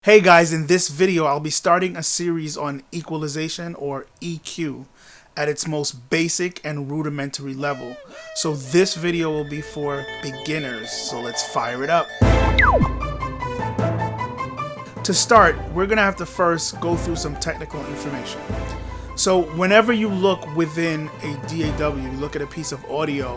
Hey guys, in this video I'll be starting a series on equalization or EQ at its most basic and rudimentary level. So this video will be for beginners, so let's fire it up. To start, we're going to have to first go through some technical information. So whenever you look within a DAW, you look at a piece of audio,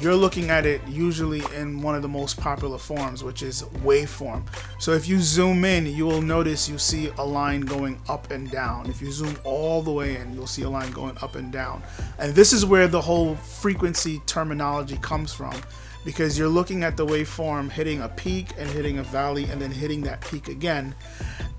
you're looking at it usually in one of the most popular forms, which is waveform. So if you zoom in, you will notice you see a line going up and down. If you zoom all the way in, you'll see a line going up and down. And this is where the whole frequency terminology comes from, because you're looking at the waveform hitting a peak and hitting a valley and then hitting that peak again.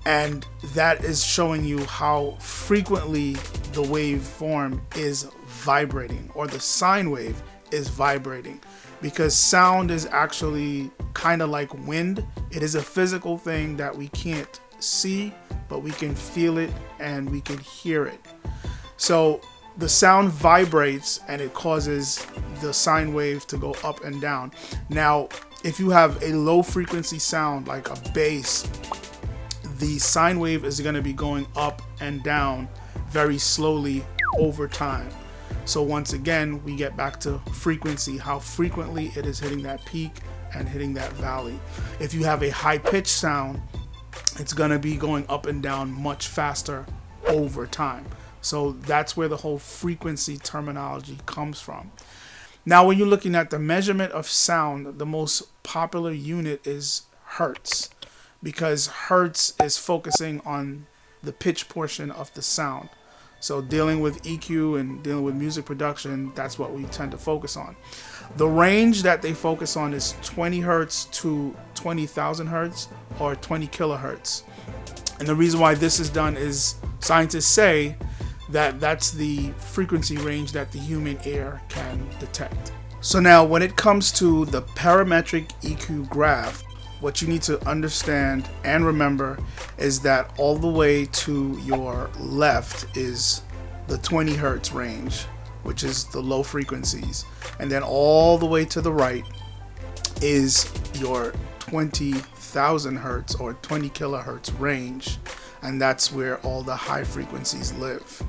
And that is showing you how frequently the waveform is vibrating, or the sine wave is vibrating, because sound is actually kind of like wind. It is a physical thing that we can't see, but we can feel it and we can hear it. So the sound vibrates and it causes the sine wave to go up and down. Now, if you have a low frequency sound like a bass, the sine wave is going to be going up and down very slowly over time. So once again, we get back to frequency, how frequently it is hitting that peak and hitting that valley. If you have a high pitched sound, it's going to be going up and down much faster over time. So that's where the whole frequency terminology comes from. Now, when you're looking at the measurement of sound, the most popular unit is hertz, because hertz is focusing on the pitch portion of the sound. So dealing with EQ and dealing with music production, that's what we tend to focus on. The range that they focus on is 20 hertz to 20,000 hertz or 20 kilohertz. And the reason why this is done is scientists say that that's the frequency range that the human ear can detect. So now when it comes to the parametric EQ graph, what you need to understand and remember is that all the way to your left is the 20 hertz range, which is the low frequencies. And then all the way to the right is your 20,000 hertz or 20 kilohertz range. And that's where all the high frequencies live.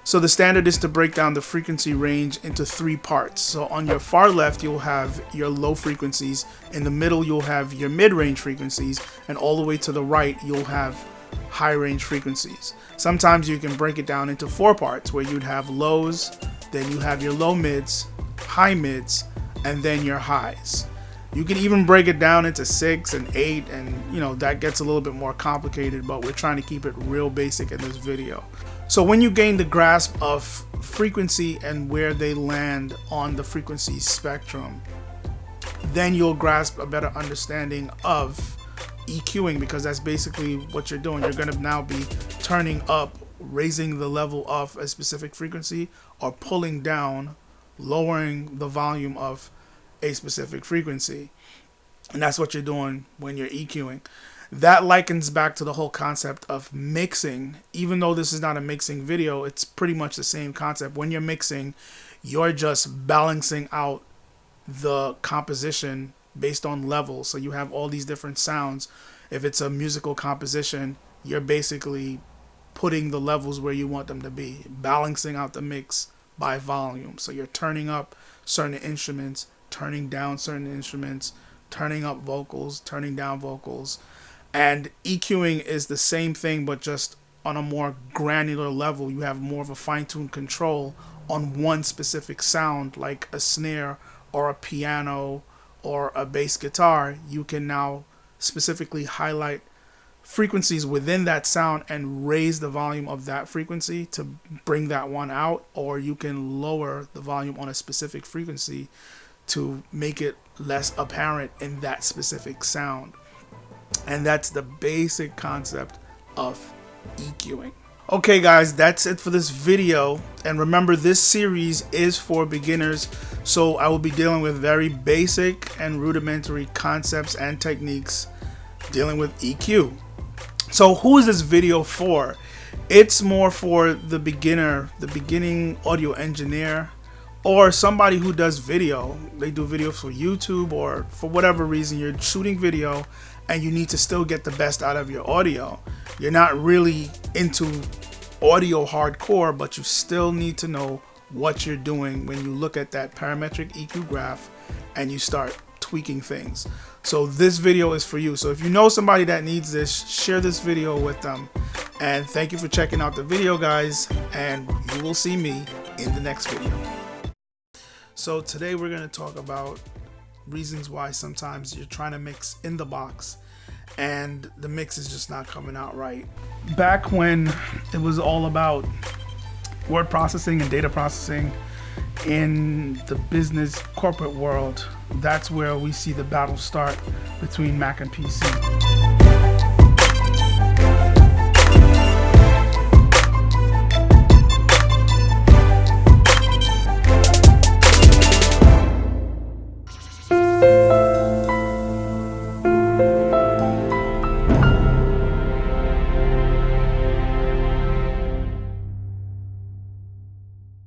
So the standard is to break down the frequency range into three parts. So on your far left, you'll have your low frequencies. In the middle, you'll have your mid-range frequencies. And all the way to the right, you'll have high-range frequencies. Sometimes you can break it down into four parts, where you'd have lows, then you have your low mids, high mids, and then your highs. You can even break it down into 6 and 8, and that gets a little bit more complicated, but we're trying to keep it real basic in this video. So when you gain the grasp of frequency and where they land on the frequency spectrum, then you'll grasp a better understanding of EQing, because that's basically what you're doing. You're going to now be turning up, raising the level of a specific frequency, or pulling down, lowering the volume of a specific frequency. And that's what you're doing when you're EQing. That likens back to the whole concept of mixing. Even though this is not a mixing video, it's pretty much the same concept. When you're mixing, you're just balancing out the composition based on levels. So you have all these different sounds. If it's a musical composition, you're basically putting the levels where you want them to be, balancing out the mix by volume. So you're turning up certain instruments, turning down certain instruments, turning up vocals, turning down vocals. And EQing is the same thing, but just on a more granular level. You have more of a fine-tuned control on one specific sound, like a snare or a piano or a bass guitar. You can now specifically highlight frequencies within that sound and raise the volume of that frequency to bring that one out, or you can lower the volume on a specific frequency to make it less apparent in that specific sound. And that's the basic concept of EQing. Okay guys, that's it for this video. And remember, this series is for beginners, so I will be dealing with very basic and rudimentary concepts and techniques dealing with EQ. So who is this video for? It's more for the beginner, the beginning audio engineer, Or somebody who does video, they do video for YouTube, or for whatever reason you're shooting video and you need to still get the best out of your audio. You're not really into audio hardcore, but you still need to know what you're doing when you look at that parametric EQ graph and you start tweaking things. So this video is for you. So if you know somebody that needs this, share this video with them. And thank you for checking out the video, guys, and you will see me in the next video. So today we're going to talk about reasons why sometimes you're trying to mix in the box and the mix is just not coming out right. Back when it was all about word processing and data processing in the business corporate world, that's where we see the battle start between Mac and PC.